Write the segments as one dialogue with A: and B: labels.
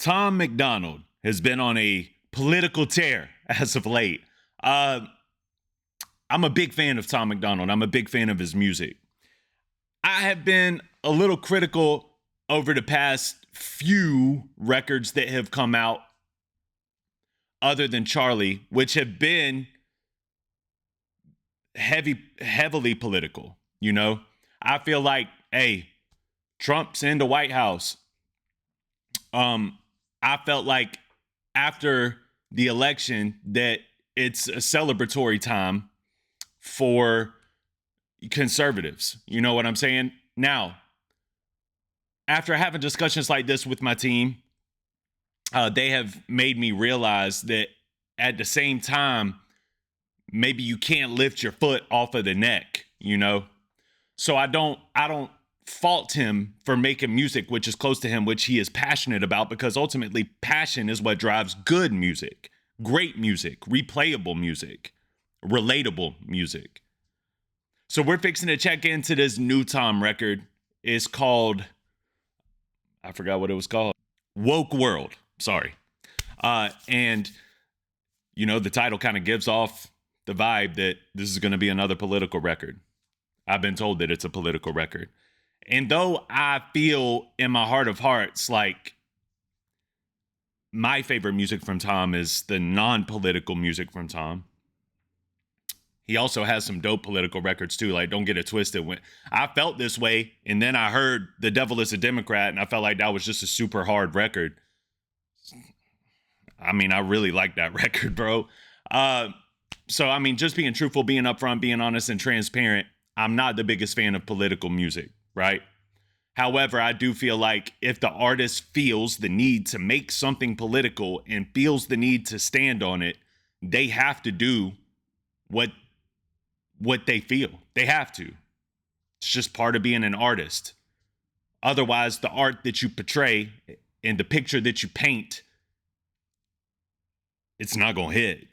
A: Tom Macdonald has been on a political tear as of late. I'm a big fan of Tom Macdonald. I'm a big fan of his music. I have been a little critical over the past few records that have come out other than Charlie, which have been heavily political. You know, I feel like, hey, Trump's in the White House. I felt like after the election that it's a celebratory time for conservatives. You know what I'm saying? Now, after having discussions like this with my team, they have made me realize that at the same time, maybe you can't lift your foot off of the neck, you know? So I don't fault him for making music which is close to him, which he is passionate about, because ultimately passion is what drives good music, great music, replayable music, relatable music. So we're fixing to check into this new Tom record. It's called, I forgot what it was called. Woke World. Sorry. And, you know, the title kind of gives off the vibe that this is going to be another political record. I've been told that it's a political record. And though I feel in my heart of hearts like my favorite music from Tom is the non-political music from Tom, he also has some dope political records too. Like, don't get it twisted. When I felt this way, and then I heard The Devil is a Democrat, and I felt like that was just a super hard record. I mean, I really like that record, bro. So, I mean, just being truthful, being upfront, being honest and transparent, I'm not the biggest fan of political music, right? However, I do feel like if the artist feels the need to make something political and feels the need to stand on it, they have to do what they feel. They have to. It's just part of being an artist. Otherwise, the art that you portray and the picture that you paint, it's not gonna hit.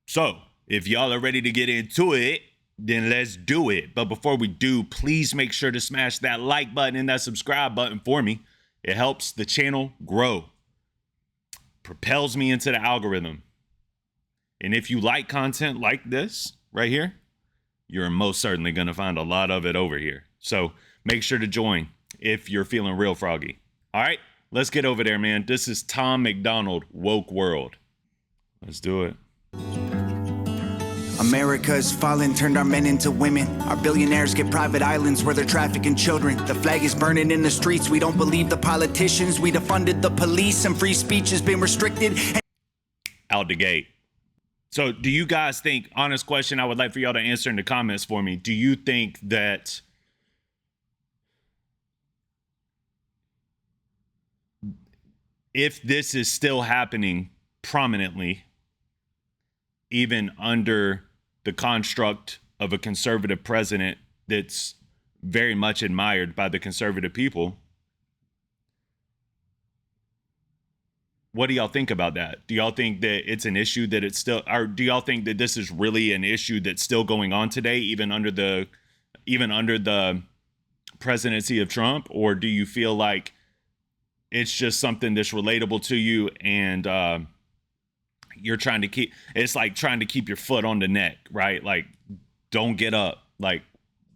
A: So, if y'all are ready to get into it, then let's do it. But before we do, please make sure to smash that like button and that subscribe button for me. It helps the channel grow, propels me into the algorithm. And if you like content like this right here, you're most certainly going to find a lot of it over here. So make sure to join if you're feeling real froggy. All right, let's get over there, man. This is Tom Macdonald, Woke World. Let's do it.
B: America is fallen, turned our men into women. Our billionaires get private islands where they're trafficking children. The flag is burning in the streets. We don't believe the politicians. We defunded the police and free speech has been restricted.
A: Out the gate. So do you guys think, honest question I would like for y'all to answer in the comments for me, do you think that if this is still happening prominently, even under the construct of a conservative president that's very much admired by the conservative people, what do y'all think about that? Do y'all think that it's an issue that it's still, or do y'all think that this is really an issue that's still going on today, even under the presidency of Trump? Or do you feel like it's just something that's relatable to you and you're trying to keep, it's like trying to keep your foot on the neck, right? Like, don't get up. Like,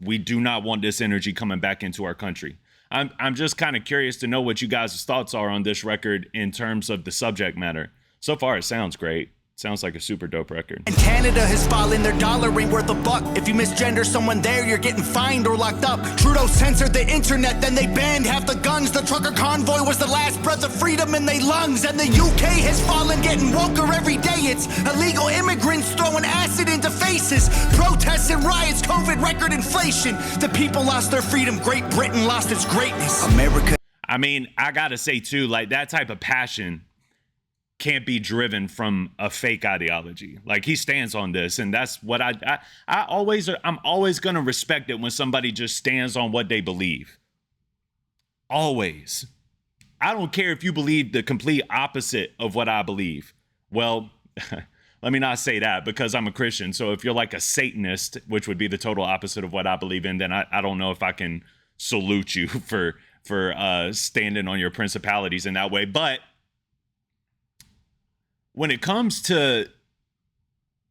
A: we do not want this energy coming back into our country. I'm just kind of curious to know what you guys' thoughts are on this record in terms of the subject matter. So far, it sounds great. Sounds like a super dope record.
B: And Canada has fallen, their dollar ain't worth a buck. If you misgender someone there, you're getting fined or locked up. Trudeau censored the internet, then they banned half the guns. The trucker convoy was the last breath of freedom in their lungs. And the UK has fallen, getting woker every day. It's illegal immigrants throwing acid into faces. Protests and riots, COVID record inflation. The people lost their freedom, Great Britain lost its greatness. America.
A: I mean, I gotta say too, like, that type of passion can't be driven from a fake ideology. Like, he stands on this, and that's what I'm always gonna respect it when somebody just stands on what they believe. Always. I don't care if you believe the complete opposite of what I believe. Well, let me not say that, because I'm a Christian. So if you're like a Satanist, which would be the total opposite of what I believe in, then I don't know if I can salute you for standing on your principalities in that way. But when it comes to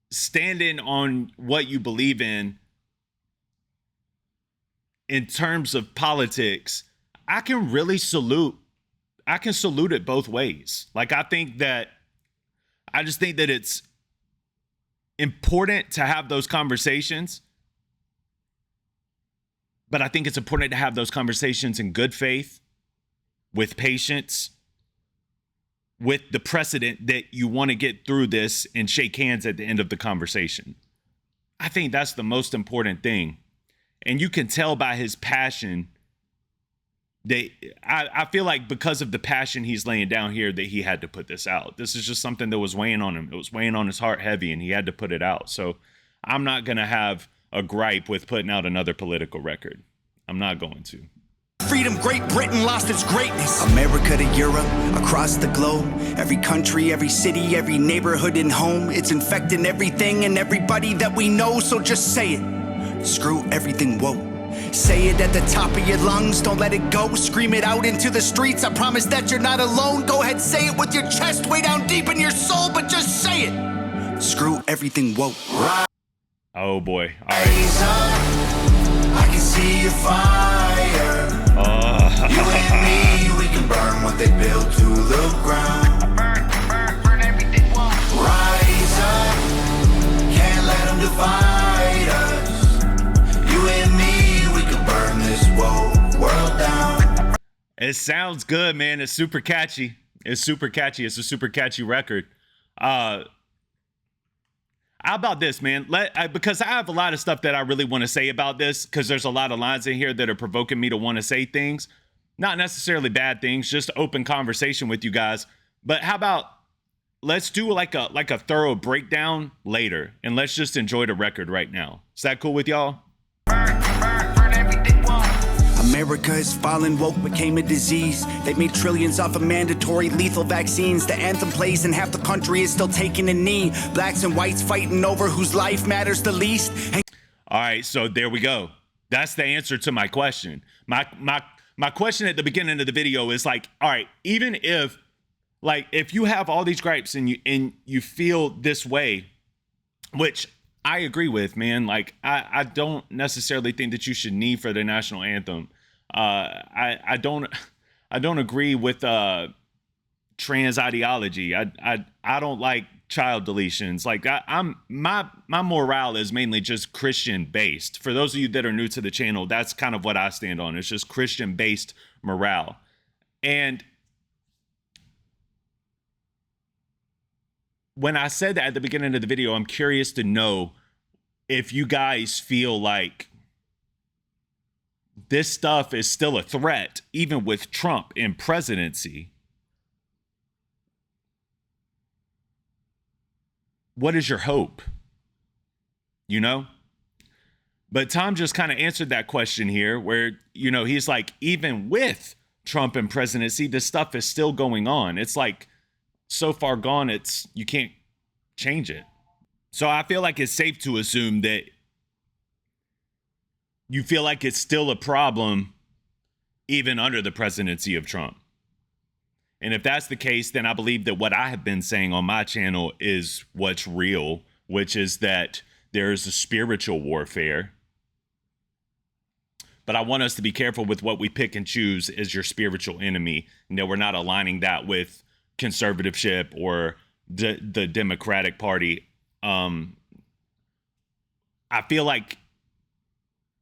A: standing on what you believe in terms of politics, I can really salute it both ways. Like, I just think that it's important to have those conversations, but I think it's important to have those conversations in good faith, with patience, with the precedent that you want to get through this and shake hands at the end of the conversation. I think that's the most important thing. And you can tell by his passion that I feel like because of the passion he's laying down here that he had to put this out. This is just something that was weighing on him. It was weighing on his heart heavy, and he had to put it out. So I'm not going to have a gripe with putting out another political record. I'm not going to.
B: Freedom, Great Britain lost its greatness. America to Europe, across the globe. Every country, every city, every neighborhood and home. It's infecting everything and everybody that we know, so just say it. Screw everything woke. Say it at the top of your lungs, don't let it go. Scream it out into the streets, I promise that you're not alone. Go ahead, say it with your chest way down deep in your soul, but just say it. Screw everything woke.
A: Oh boy. All right.
B: I can see your fire. You and me, we can burn what they built to the ground. Burn everything woke. Rise up, can't let them divide us. You and me, we can burn this woke world down.
A: It sounds good, man. It's super catchy. It's super catchy. It's a super catchy record. How about this, man? Because I have a lot of stuff that I really want to say about this, because there's a lot of lines in here that are provoking me to want to say things. Not necessarily bad things, just open conversation with you guys. But how about let's do like a thorough breakdown later, and let's just enjoy the record right now. Is that cool with y'all?
B: America is fallen, woke became a disease. They made trillions off of mandatory lethal vaccines. The anthem plays and half the country is still taking a knee. Blacks and whites fighting over whose life matters the least.
A: All right, so there we go. That's the answer to my question. My question at the beginning of the video is like, all right, even if you have all these gripes and you feel this way, which I agree with, man. Like, I don't necessarily think that you should knee for the national anthem. I don't agree with trans ideology. I don't like child deletions. Like, my morale is mainly just Christian based. For those of you that are new to the channel, that's kind of what I stand on. It's just Christian based morale. And when I said that at the beginning of the video, I'm curious to know if you guys feel like this stuff is still a threat, even with Trump in presidency. What is your hope? You know? But Tom just kind of answered that question here, where, you know, he's like, even with Trump in presidency, this stuff is still going on. It's like so far gone, you can't change it. So I feel like it's safe to assume that you feel like it's still a problem even under the presidency of Trump. And if that's the case, then I believe that what I have been saying on my channel is what's real, which is that there is a spiritual warfare. But I want us to be careful with what we pick and choose as your spiritual enemy, and that we're not aligning that with conservativeship or the Democratic Party. I feel like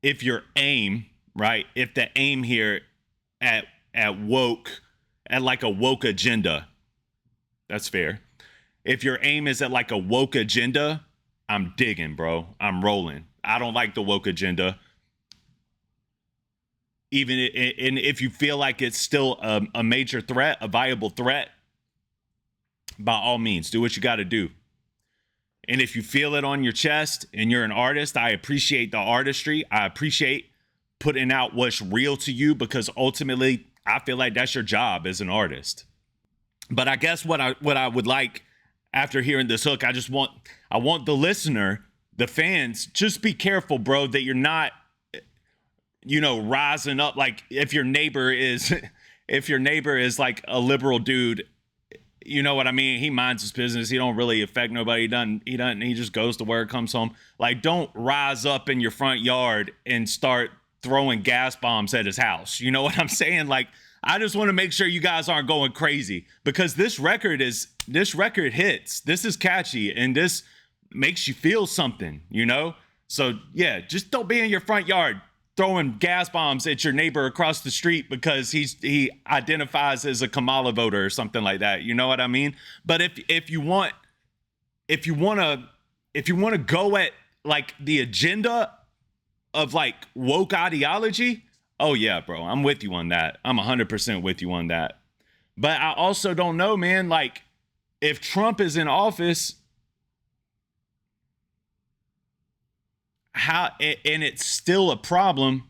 A: if your aim, right, if the aim here at woke, at like a woke agenda, that's fair. If your aim is at like a woke agenda, I'm digging, bro. I'm rolling. I don't like the woke agenda. Even and if you feel like it's still a major threat, a viable threat, by all means, do what you got to do. And if you feel it on your chest and you're an artist, I appreciate the artistry. I appreciate putting out what's real to you, because ultimately I feel like that's your job as an artist. But I guess what I would like after hearing this hook, I want the listener, the fans, just be careful, bro, that you're not rising up. Like if your neighbor is like a liberal dude, you know what I mean? He minds his business. He don't really affect nobody. He just goes to work, comes home. Like, don't rise up in your front yard and start throwing gas bombs at his house. You know what I'm saying? Like, I just want to make sure you guys aren't going crazy, because this record hits. This is catchy, and this makes you feel something, So yeah, just don't be in your front yard throwing gas bombs at your neighbor across the street because he identifies as a Kamala voter or something like that. You know what I mean? But if you want to go at like the agenda of like woke ideology, oh yeah, bro, I'm with you on that. I'm 100% with you on that. But I also don't know, man, like if Trump is in office, and it's still a problem,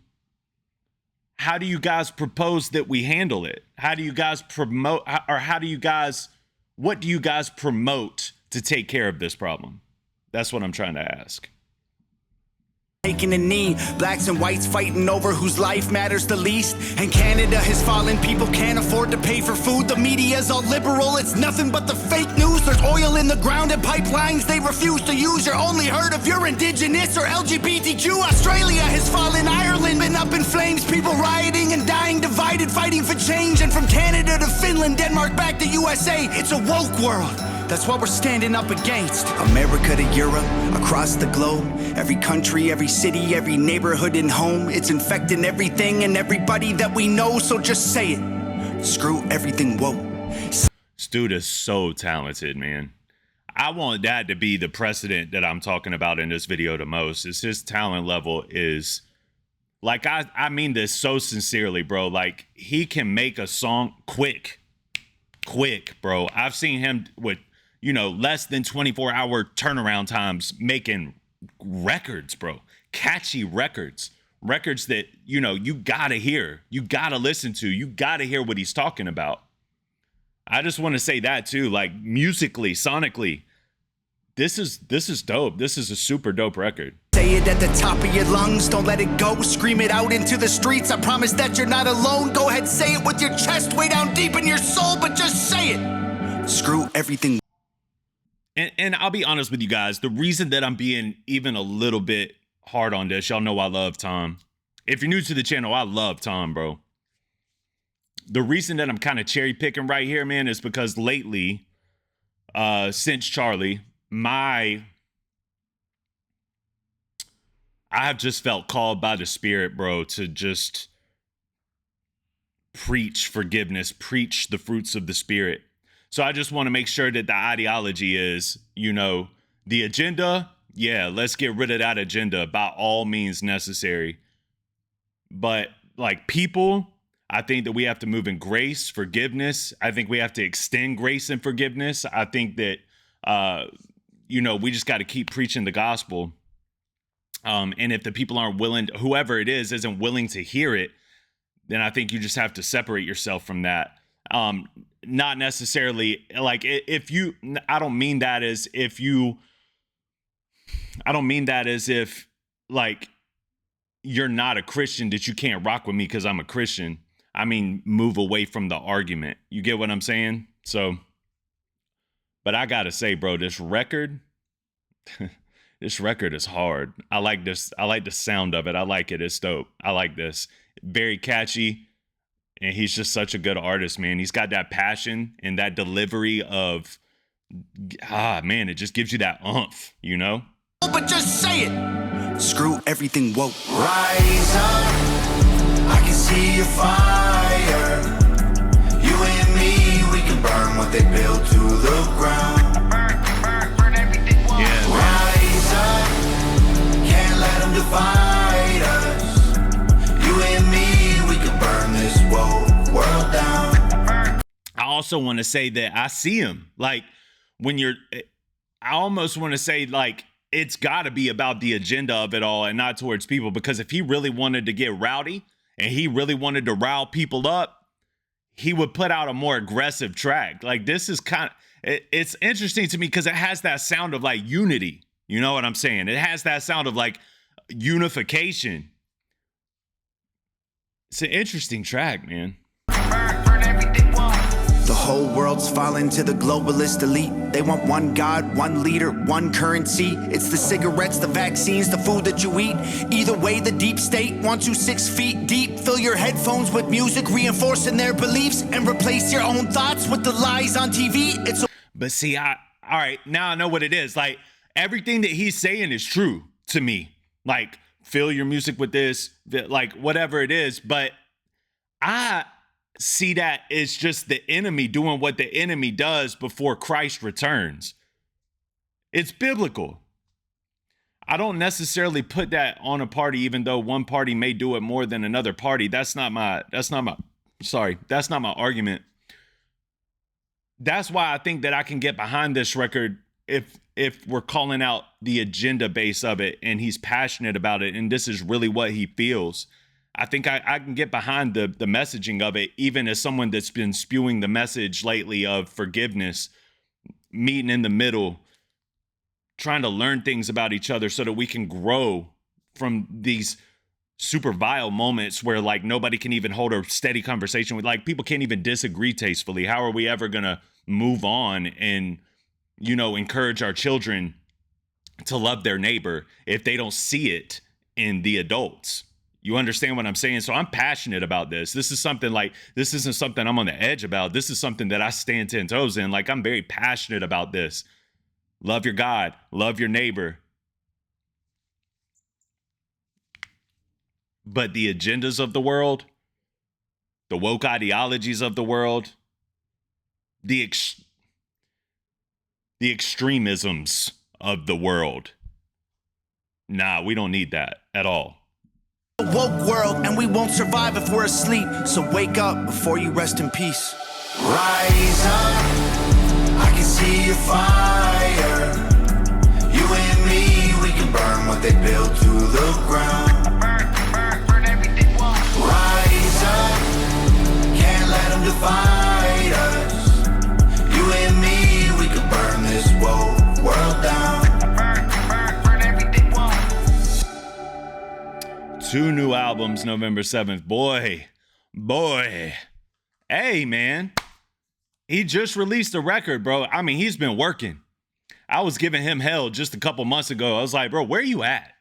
A: how do you guys propose that we handle it? What do you guys promote to take care of this problem? That's what I'm trying to ask.
B: Taking a knee, blacks and whites fighting over whose life matters the least. And Canada has fallen, people can't afford to pay for food. The media's all liberal, it's nothing but the fake news. There's oil in the ground and pipelines they refuse to use. You're only heard if you're indigenous or LGBTQ. Australia has fallen, Ireland been up in flames. People rioting and dying, divided, fighting for change. And from Canada to Finland, Denmark back to USA, it's a woke world. That's what we're standing up against. America to Europe, across the globe. Every country, every city, every neighborhood and home. It's infecting everything and everybody that we know. So just say it. Screw everything woke.
A: This dude is so talented, man. I want that to be the precedent that I'm talking about in this video the most. Is his talent level is... Like, I mean this so sincerely, bro. Like, he can make a song quick, bro. I've seen him with... less than 24-hour turnaround times making records, bro. Catchy records that, you gotta hear, you gotta listen to, you gotta hear what he's talking about. I just want to say that too, like musically, sonically, this is dope. This is a super dope record.
B: Say it at the top of your lungs, don't let it go. Scream it out into the streets, I promise that you're not alone. Go ahead, say it with your chest way down deep in your soul, but just say it. Screw everything.
A: And I'll be honest with you guys, the reason that I'm being even a little bit hard on this, y'all know I love Tom. If you're new to the channel, I love Tom, bro. The reason that I'm kind of cherry picking right here, man, is because lately, since Charlie, I have just felt called by the Spirit, bro, to just preach forgiveness, preach the fruits of the Spirit. So I just want to make sure that the ideology is, the agenda. Yeah, let's get rid of that agenda by all means necessary. But like people, I think that we have to move in grace, forgiveness. I think we have to extend grace and forgiveness. I think that, we just got to keep preaching the gospel. And if the people aren't willing, whoever it is, isn't willing to hear it, then I think you just have to separate yourself from that. Not necessarily like I don't mean that as if like you're not a Christian, that you can't rock with me because I'm a Christian. I mean, move away from the argument. You get what I'm saying? So, but I gotta say, bro, this record is hard. I like this. I like the sound of it. I like it. It's dope. I like this. Very catchy. And he's just such a good artist, man. He's got that passion and that delivery of, man, it just gives you that oomph, But just say it. Screw everything woke. Rise up. I can see your fire. You and me, we can burn what they built to the ground. Burn everything woke. Yeah. Rise up. Can't let them divide us. You and me, we can burn this world down. I also want to say that I see him. Like, I almost want to say, like, it's got to be about the agenda of it all and not towards people. Because if he really wanted to get rowdy and he really wanted to rile people up, he would put out a more aggressive track. Like, this is it's interesting to me because it has that sound of like unity. You know what I'm saying? It has that sound of like unification. It's an interesting track, man.
B: The whole world's fallen to the globalist elite. They want one God, one leader, one currency. It's the cigarettes, the vaccines, the food that you eat. Either way, the deep state wants you 6 feet deep. Fill your headphones with music, reinforcing their beliefs, and replace your own thoughts with the lies on TV.
A: But see, all right, now I know what it is. Like, everything that he's saying is true to me. Like, fill your music with this, like, whatever it is. But I see that it's just the enemy doing what the enemy does before Christ returns. It's biblical. I don't necessarily put that on a party, even though one party may do it more than another party. That's not my argument. That's why I think that I can get behind this record if we're calling out the agenda base of it and he's passionate about it and this is really what he feels. I think I can get behind the messaging of it, even as someone that's been spewing the message lately of forgiveness, meeting in the middle, trying to learn things about each other so that we can grow from these super vile moments where like nobody can even hold a steady conversation with, like, people can't even disagree tastefully. How are we ever going to move on and, you know, encourage our children to love their neighbor if they don't see it in the adults? You understand what I'm saying? So I'm passionate about this. This isn't something I'm on the edge about. This is something that I stand 10 toes in. Like, I'm very passionate about this. Love your God, love your neighbor. But the agendas of the world, the woke ideologies of the world, the extremisms of the world. Nah, we don't need that at all.
B: A woke world, and we won't survive if we're asleep. So wake up before you rest in peace. Rise up, I can see your fire. You and me, we can burn what they built to the ground. Burn everything. Rise up, can't let them divide us. You and me, we can burn this woke world down.
A: 2 new albums, November 7th. Boy. Hey, man. He just released a record, bro. I mean, he's been working. I was giving him hell just a couple months ago. I was like, bro, where you at?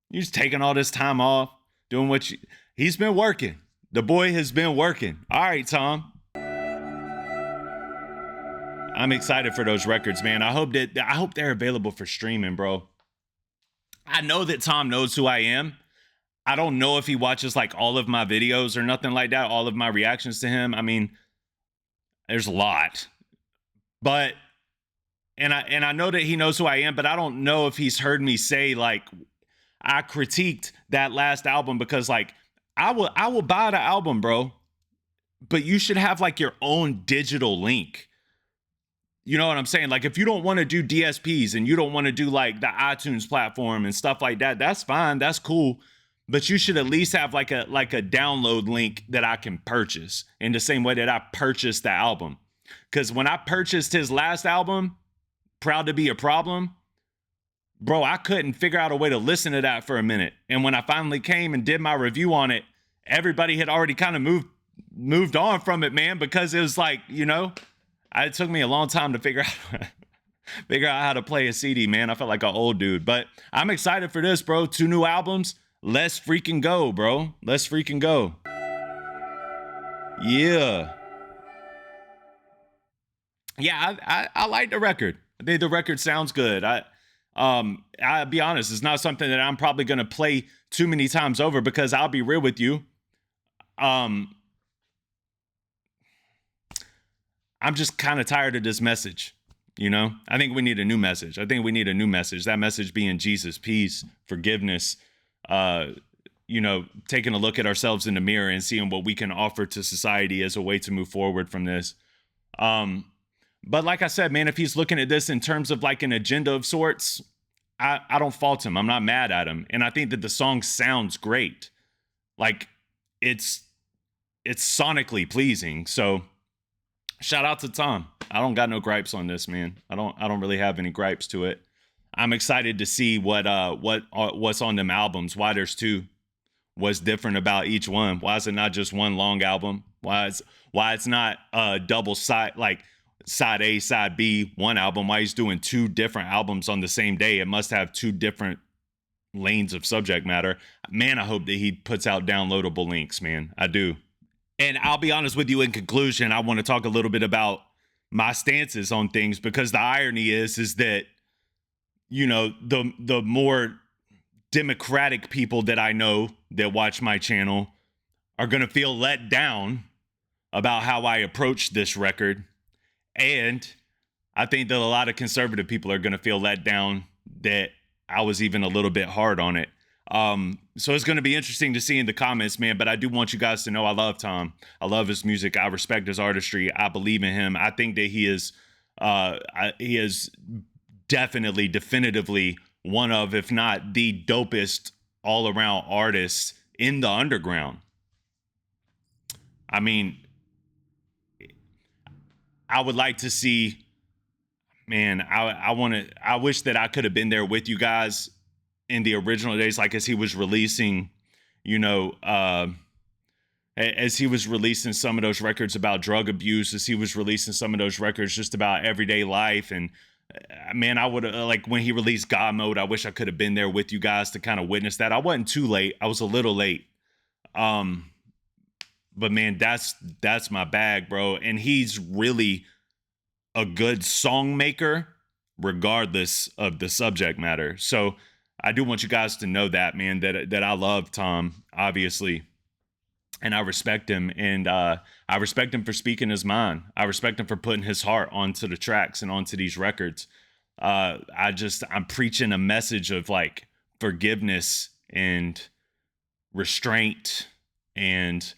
A: You just taking all this time off, doing what you... He's been working. The boy has been working. All right, Tom. I'm excited for those records, man. I hope they're available for streaming, bro. I know that Tom knows who I am. I don't know if he watches like all of my videos or nothing like that, all of my reactions to him. I mean, there's a lot. But and I know that he knows who I am, but I don't know if he's heard me say, like, I critiqued that last album because, like, I will buy the album, bro. But you should have like your own digital link. You know what I'm saying? Like, if you don't want to do DSPs and you don't want to do like the iTunes platform and stuff like that, that's fine. That's cool. But you should at least have like a download link that I can purchase in the same way that I purchased the album. Because when I purchased his last album, Proud to Be a Problem, bro, I couldn't figure out a way to listen to that for a minute. And when I finally came and did my review on it, everybody had already kind of moved on from it, man, because it was like, you know, it took me a long time to figure out how to play a CD, man. I felt like an old dude. But I'm excited for this, bro. 2 new albums. Let's freaking go, bro. Let's freaking go. Yeah. Yeah, I like the record. I think the record sounds good. I'll be honest, it's not something that I'm probably gonna play too many times over because I'll be real with you. I'm just kind of tired of this message. You know, I think we need a new message. That message being Jesus, peace, forgiveness, you know, taking a look at ourselves in the mirror and seeing what we can offer to society as a way to move forward from this. But like I said, man, if he's looking at this in terms of like an agenda of sorts, I don't fault him. I'm not mad at him. And I think that the song sounds great. Like it's sonically pleasing. So shout out to Tom. I don't got no gripes on this, man. I don't really have any gripes to it. I'm excited to see what's on them albums. Why there's 2. what's different about each one. Why is it not just one long album? Why it's not a double side, like side A, side B, one album? Why he's doing 2 different albums on the same day? It must have 2 different lanes of subject matter. Man, I hope that he puts out downloadable links, man. I do. And I'll be honest with you, in conclusion, I want to talk a little bit about my stances on things, because the irony is that, you know, the more democratic people that I know that watch my channel are going to feel let down about how I approach this record. And I think that a lot of conservative people are going to feel let down that I was even a little bit hard on it. So it's going to be interesting to see in the comments, man. But I do want you guys to know I love Tom. I love his music. I respect his artistry. I believe in him. I think that he is definitely, definitively one of, if not the dopest all around artist in the underground. I mean, I would like to see, man, I wish that I could have been there with you guys in the original days, like as he was releasing, you know, as he was releasing some of those records about drug abuse, as he was releasing some of those records just about everyday life. And man, I would like when he released God Mode, I wish I could have been there with you guys to kind of witness that. I wasn't too late. I was a little late. But man, that's my bag, bro. And he's really a good song maker, regardless of the subject matter. So I do want you guys to know that, man, that I love Tom, obviously, and I respect him. And I respect him for speaking his mind. I respect him for putting his heart onto the tracks and onto these records. I'm preaching a message of like forgiveness and restraint and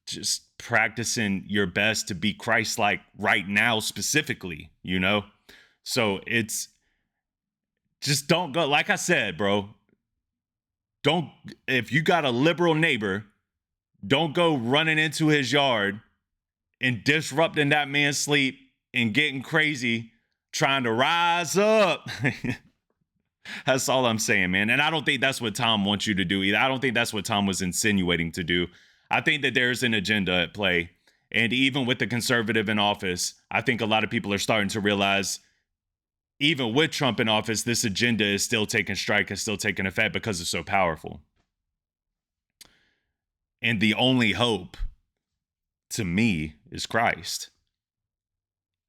A: just practicing your best to be Christ-like right now specifically, you know? So it's just don't go, like I said, bro, if you got a liberal neighbor, don't go running into his yard and disrupting that man's sleep and getting crazy, trying to rise up. That's all I'm saying, man. And I don't think that's what Tom wants you to do either. I don't think that's what Tom was insinuating to do. I think that there's an agenda at play. And even with the conservative in office, I think a lot of people are starting to realize, even with Trump in office, this agenda is still taking strike and still taking effect because it's so powerful. And the only hope, to me, is Christ.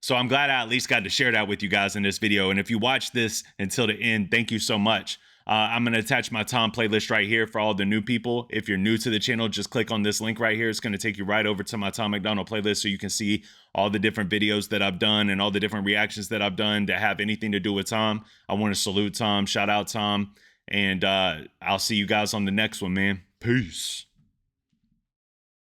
A: So I'm glad I at least got to share that with you guys in this video. And if you watch this until the end, thank you so much. I'm going to attach my Tom playlist right here for all the new people. If you're new to the channel, just click on this link right here. It's going to take you right over to my Tom Macdonald playlist so you can see all the different videos that I've done and all the different reactions that I've done that have anything to do with Tom. I want to salute Tom, shout out Tom, and I'll see you guys on the next one, man. Peace.